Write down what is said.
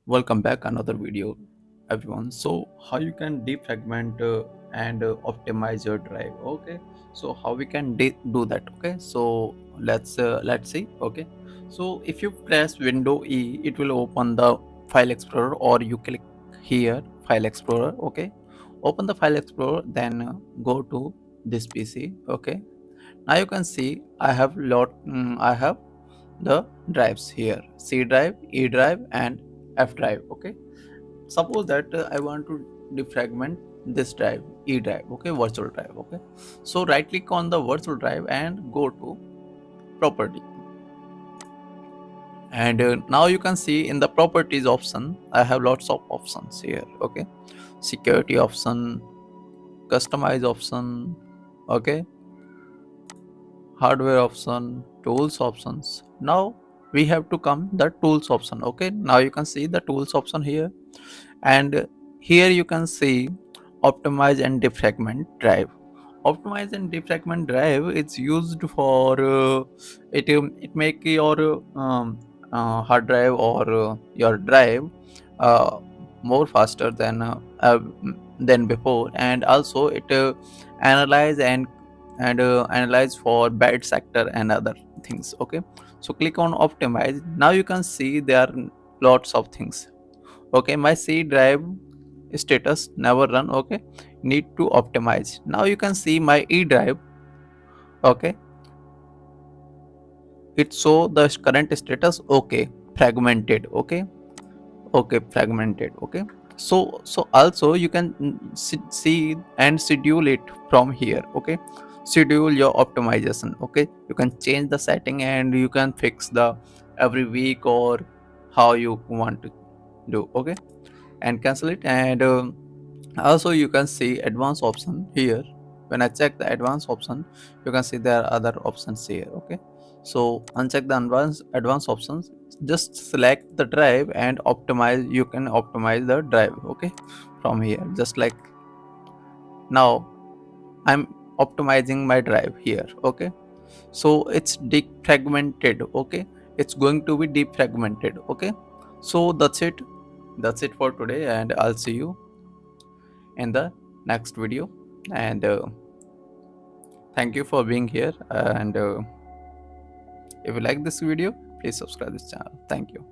Welcome back another video everyone. So how you can defragment and optimize your drive. Okay, so how we can do that. Okay, so let's see. Okay, so if you press window E, it will open the file explorer, or you click here file explorer. Okay, open the file explorer, then go to this PC. Okay, now you can see I have the drives here: C drive, E drive, and F drive. Okay, suppose that I want to defragment this drive, E drive. Okay, virtual drive. Okay, so right click on the virtual drive and go to property, and now you can see in the properties option I have lots of options here. Okay, security option, customize option, okay, hardware option, tools options. Now we have to come the tools option. Okay, now you can see the tools option here, and here you can see optimize and defragment drive. Optimize and defragment drive is used for it make your hard drive or your drive uh, more faster than before, and also it analyze and analyze for bad sector and other things. Okay, so click on optimize. Now you can see there are lots of things. Okay, my C drive status never run. Okay, need to optimize. Now you can see my E drive. Okay, it show the current status. Okay, fragmented. Okay, okay, fragmented. Okay, so also you can see and schedule it from here. Okay, schedule your optimization. Okay, you can change the setting and you can fix the every week or how you want to do. Okay, and cancel it. And also you can see advanced option here. When I check the advanced option, you can see there are other options here. Okay, so uncheck the advanced options, just select the drive and optimize. You can optimize the drive. Okay, from here, just like now I'm optimizing my drive here. Okay, so it's defragmented. Okay, it's going to be defragmented. Okay, so that's it for today, and I'll see you in the next video. And thank you for being here. And if you like this video, please subscribe this channel. Thank you.